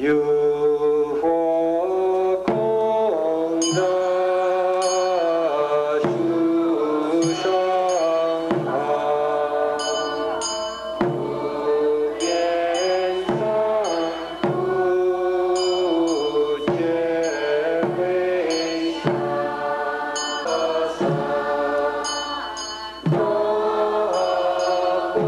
有佛空的树上啊，无边上无觉会上多波波罗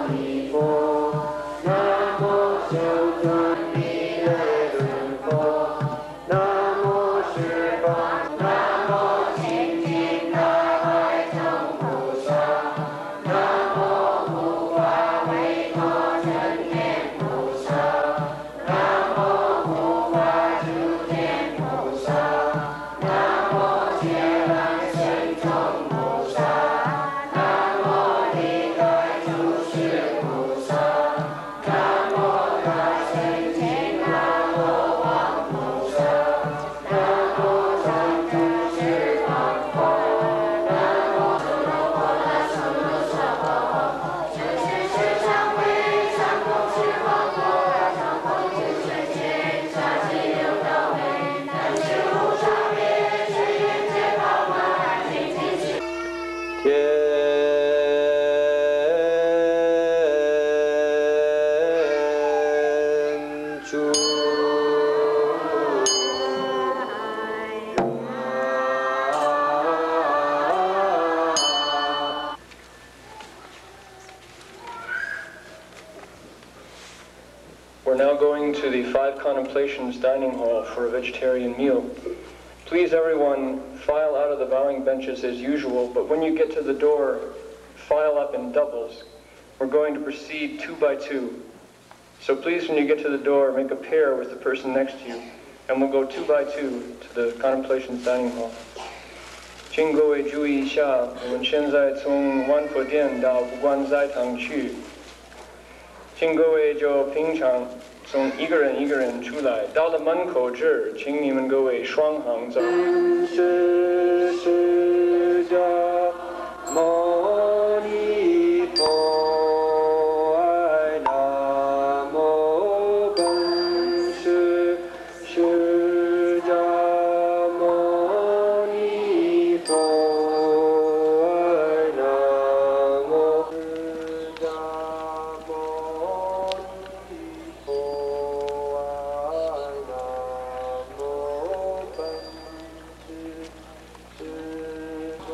蜜。南无解难神咒。now going to the Five Contemplations dining hall for a vegetarian meal. Please, everyone, file out of the bowing benches as usual, but when you get to the door, file up in doubles. We're going to proceed 2 by 2. So please, when you get to the door, make a pair with the person next to you, and we'll go 2 by 2 to the Contemplations dining hall. 请各位注意一下，我们现在从万佛殿到不观斋堂去，请各位就平常从一个人一个人出来，到了门口这儿，请你们各位双行走。是释迦牟尼佛，爱南无本师释迦牟尼佛，爱南无释迦牟尼佛，爱南无本师释迦。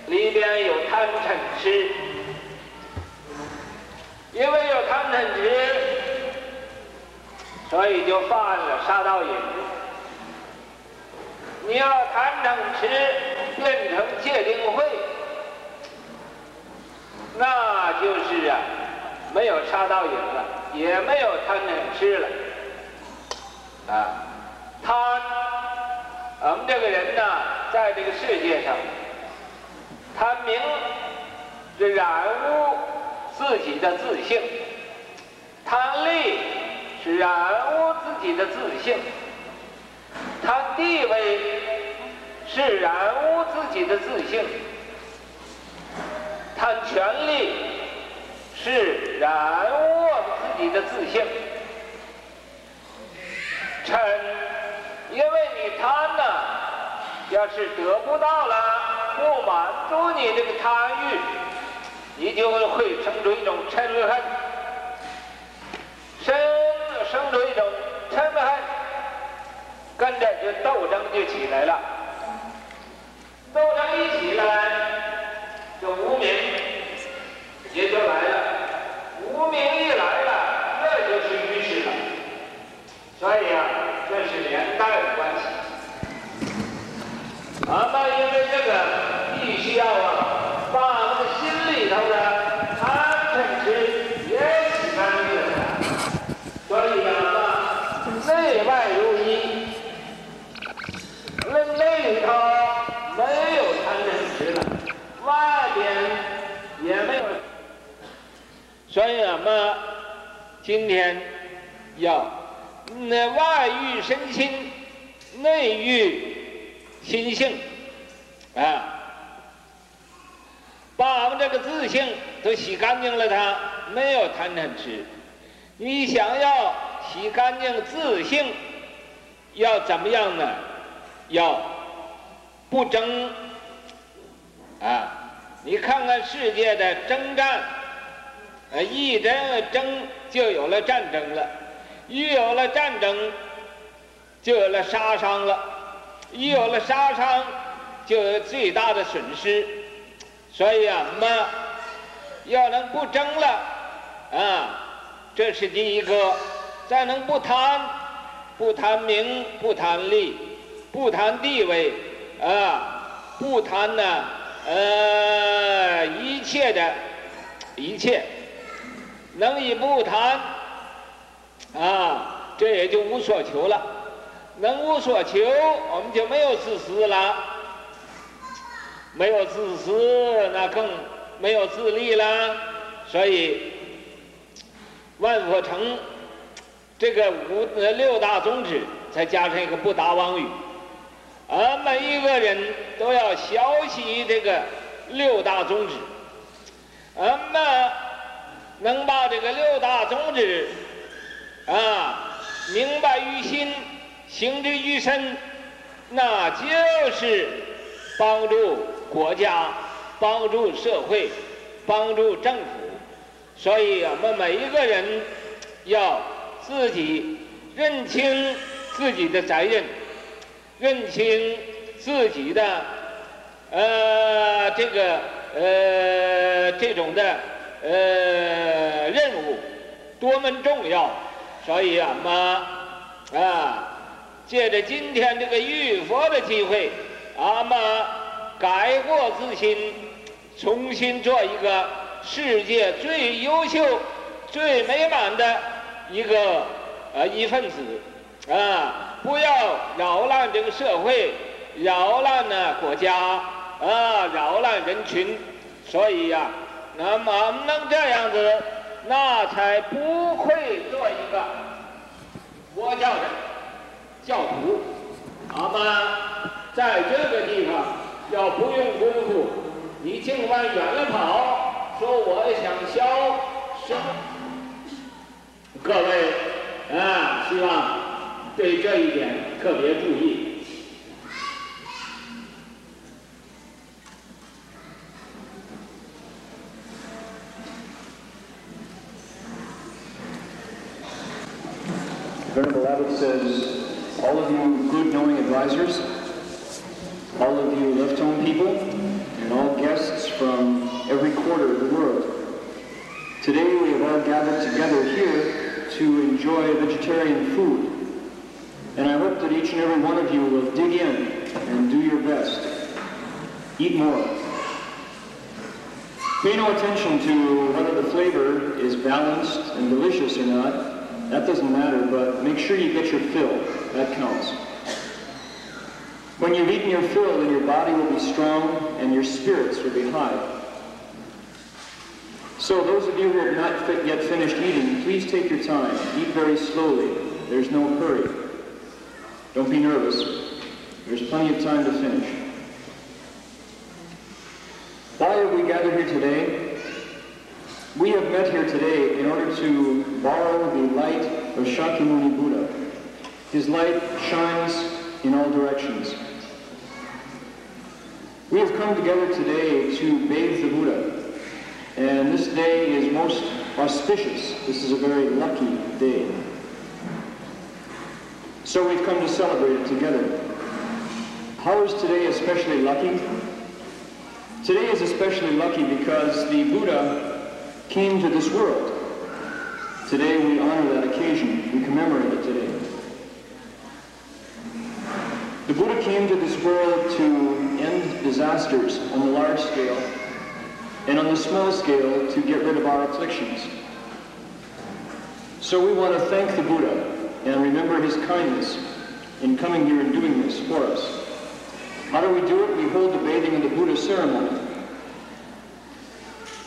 里边有贪嗔痴，因为有贪嗔痴，所以就犯了杀盗淫。你要贪嗔痴变成戒定慧，那就是没有杀盗淫了，也没有贪嗔痴了。贪，我们这个人呢，在这个世界上。贪名是染污自己的自性，贪利是染污自己的自性，贪地位是染污自己的自性，贪权力是染污我们自己的自性。嗔，因为你贪呢，要是得不到了。不满足你这个贪欲，你就会生出一种嗔恨，生出一种嗔恨，跟着就斗争就起来了。斗争一起来，就无明也就来了。无明一来了，这就是愚痴了。所以这是连带的关系。那因为这个。今天要外育身心，内育心性啊，把我们这个自性都洗干净了，它没有贪嗔痴。你想要洗干净自性，要怎么样呢？要不争啊！你看看世界的征战，一争就有了战争了，一有了战争就有了杀伤了，一有了杀伤就有最大的损失。所以啊，我们要能不争了啊，这是第一个。再能不贪，不贪名，不贪利，不贪地位啊，不贪呢一切的一切，能以不贪啊，这也就无所求了。能无所求，我们就没有自私了。没有自私，那更没有自利了。所以万佛成这个六大宗旨，再加上一个不打妄语，每一个人都要学习这个六大宗旨。能把这个六大宗旨明白于心，行之于身，那就是帮助国家，帮助社会，帮助政府。所以我们每一个人要自己认清自己的责任，认清自己的这种的任务多么重要。所以我们借着今天这个浴佛的机会，我们改过自新，重新做一个世界最优秀、最美满的一份子不要扰乱这个社会，扰乱呢国家扰乱人群。所以那么我们能这样子，那才不会做一个佛教的教徒。我们在这个地方要不用功夫，你尽管远了跑，说我想消什么？各位希望对这一点特别注意。Venerable Abbot says, all of you good knowing advisors, all of you left-tone people, and all guests from every quarter of the world. Today we have all gathered together here to enjoy vegetarian food. And I hope that each and every one of you will dig in and do your best. Eat more. Pay no attention to whether the flavor is balanced and delicious or not. That doesn't matter, but make sure you get your fill. That counts. When you've eaten your fill, then your body will be strong and your spirits will be high. So those of you who have not yet finished eating, please take your time. Eat very slowly. There's no hurry. Don't be nervous. There's plenty of time to finish. Why have we gathered here today? We have met here today in order to borrow the light of Shakyamuni Buddha. His light shines in all directions. We have come together today to bathe the Buddha, and this day is most auspicious. This is a very lucky day. So we've come to celebrate it together. How is today especially lucky? Today is especially lucky because the Buddha came to this world. Today we honor that occasion. We commemorate it today. The Buddha came to this world to end disasters on the large scale, and on the small scale to get rid of our afflictions. So we want to thank the Buddha and remember his kindness in coming here and doing this for us. How do we do it? We hold the bathing of the Buddha ceremony.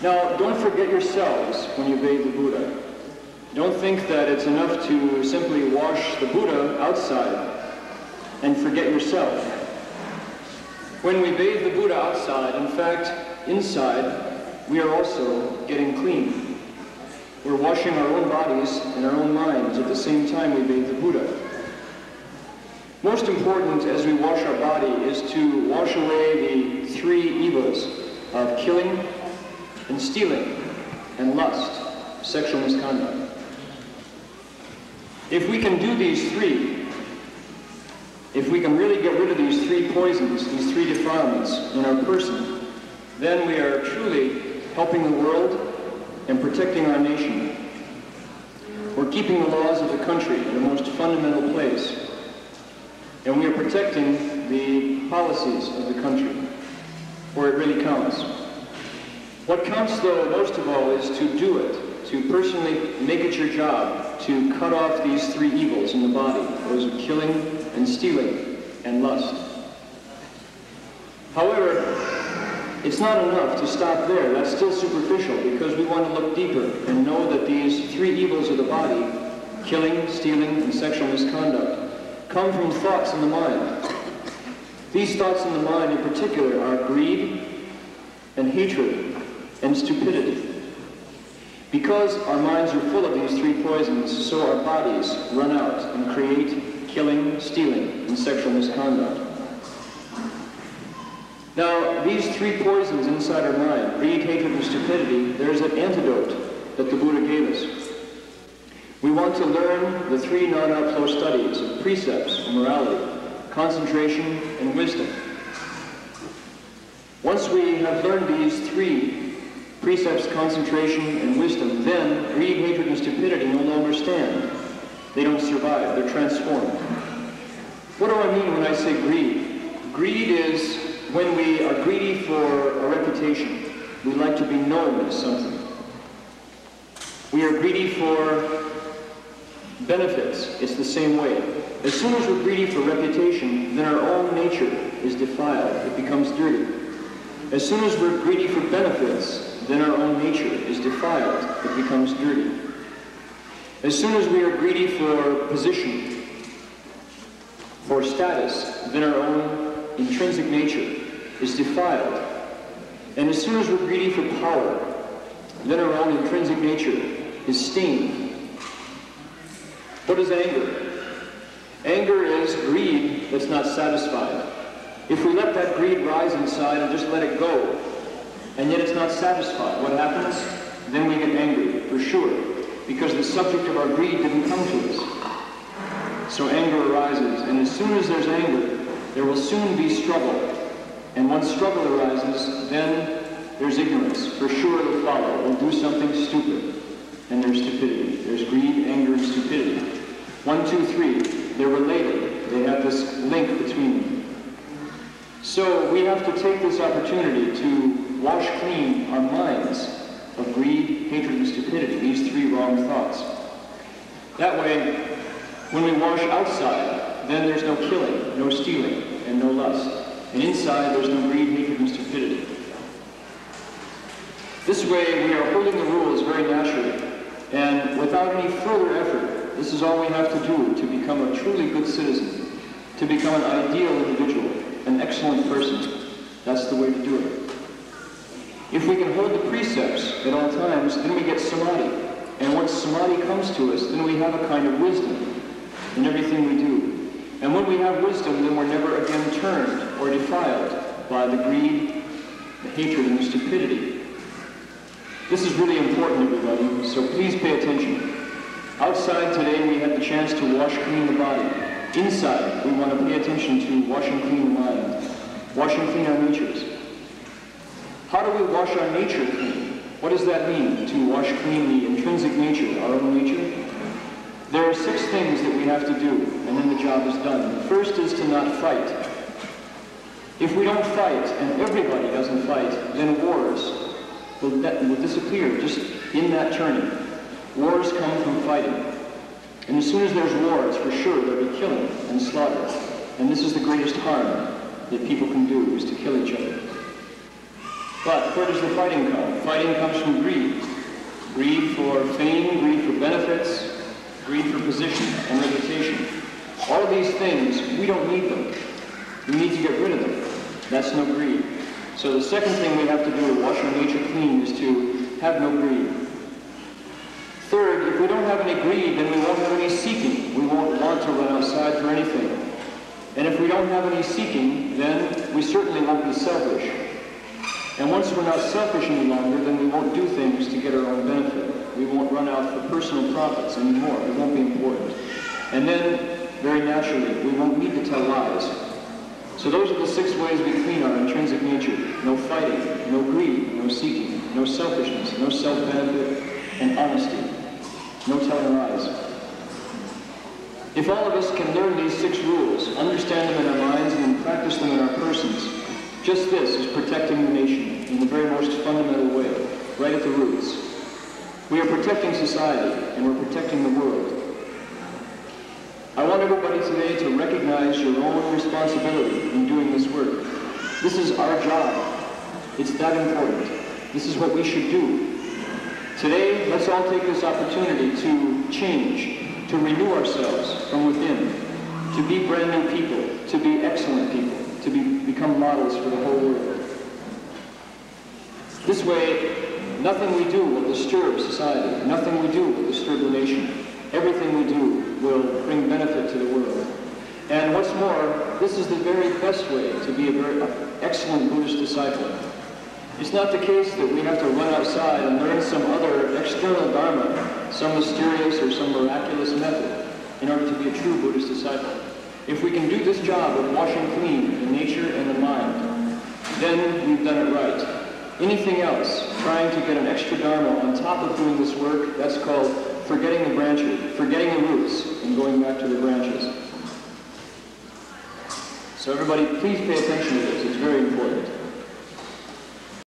Now, don't forget yourselves when you bathe the Buddha. Don't think that it's enough to simply wash the Buddha outside and forget yourself. When we bathe the Buddha outside, in fact, inside, we are also getting clean. We're washing our own bodies and our own minds at the same time we bathe the Buddha. Most important as we wash our body is to wash away the three evils of killing and stealing and lust, sexual misconduct. If we can do these three, if we can really get rid of these three poisons, these three defilements in our person, then we are truly helping the world and protecting our nation. We're keeping the laws of the country in the most fundamental place, and we are protecting the policies of the country, where it really counts. What counts, though, most of all, is to do it, to personally make it your job to cut off these three evils in the body, those of killing and stealing and lust. However, it's not enough to stop there. That's still superficial, because we want to look deeper and know that these three evils of the body, killing, stealing, and sexual misconduct, come from thoughts in the mind. These thoughts in the mind in particular are greed and hatred and stupidity. Because our minds are full of these three poisons, so our bodies run out and create killing, stealing, and sexual misconduct. Now, these three poisons inside our mind, greed, hatred, and stupidity, there's an antidote that the Buddha gave us. We want to learn the three non-outflow studies of precepts, morality, concentration, and wisdom. Once we have learned these three precepts, concentration, and wisdom, then greed, hatred, and stupidity no longer stand. They don't survive. They're transformed. What do I mean when I say greed? Greed is when we are greedy for a reputation. We like to be known as something. We are greedy for benefits. It's the same way. As soon as we're greedy for reputation, then our own nature is defiled. It becomes dirty. As soon as we're greedy for benefits, then our own nature is defiled. It becomes dirty. As soon as we are greedy for position, for status, then our own intrinsic nature is defiled. And as soon as we're greedy for power, then our own intrinsic nature is stained. What is anger? Anger is greed that's not satisfied. If we let that greed rise inside and just let it go, and yet it's not satisfied, what happens? Then we get angry, for sure, because the subject of our greed didn't come to us. So anger arises, and as soon as there's anger, there will soon be struggle. And once struggle arises, then there's ignorance. For sure it'll follow. We'll do something stupid, and there's stupidity. There's greed, anger, and stupidity. 1, 2, 3, they're related. They have this link between them. So we have to take this opportunity to wash clean our minds of greed, hatred, and stupidity, these three wrong thoughts. That way, when we wash outside, then there's no killing, no stealing, and no lust. And inside, there's no greed, hatred, and stupidity. This way, we are holding the rules very naturally, and without any further effort. This is all we have to do to become a truly good citizen, to become an ideal individual, an excellent person. That's the way to do it. If we can hold the precepts at all times, then we get samadhi. And once samadhi comes to us, then we have a kind of wisdom in everything we do. And when we have wisdom, then we're never again turned or defiled by the greed, the hatred, and the stupidity. This is really important, everybody, so please pay attention. Outside today, we had the chance to wash clean the body. Inside, we want to pay attention to washing clean the mind, washing clean our natures. How do we wash our nature clean? What does that mean, to wash clean the intrinsic nature, our own nature? There are 6 things that we have to do, and then the job is done. The first is to not fight. If we don't fight, and everybody doesn't fight, then wars will disappear just in that turning. Wars come from fighting. And as soon as there's wars, for sure, there'll be killing and slaughter. And this is the greatest harm that people can do, is to kill each other. But where does the fighting come? Fighting comes from greed. Greed for fame, greed for benefits, greed for position and reputation. All of these things, we don't need them. We need to get rid of them. That's no greed. So the second thing we have to do to wash our nature clean is to have no greed. Third, if we don't have any greed, then we won't have any seeking. We won't want to run outside for anything. And if we don't have any seeking, then we certainly won't be selfish. And once we're not selfish any longer, then we won't do things to get our own benefit. We won't run out for personal profits anymore. It won't be important. And then, very naturally, we won't need to tell lies. So those are the 6 ways we clean our intrinsic nature. No fighting, no greed, no seeking, no selfishness, no self-benefit, and honesty. No telling lies. If all of us can learn these 6 rules, understand them in our minds, and then practice them in our persons, just this is protecting the nation in the very most fundamental way, right at the roots. We are protecting society, and we're protecting the world. I want everybody today to recognize your own responsibility in doing this work. This is our job. It's that important. This is what we should do. Today, let's all take this opportunity to change, to renew ourselves from within, to be brand new people, to be excellent people, to become models for the whole world. This way, nothing we do will disturb society. Nothing we do will disturb the nation. Everything we do will bring benefit to the world. And what's more, this is the very best way to be a very excellent Buddhist disciple. It's not the case that we have to run outside and learn some other external dharma, some mysterious or some miraculous method, in order to be a true Buddhist disciple. If we can do this job of washing clean the nature and the mind, then we've done it right. Anything else, trying to get an extra dharma on top of doing this work, that's called forgetting the branches, forgetting the roots, and going back to the branches. So everybody, please pay attention to this. It's very important.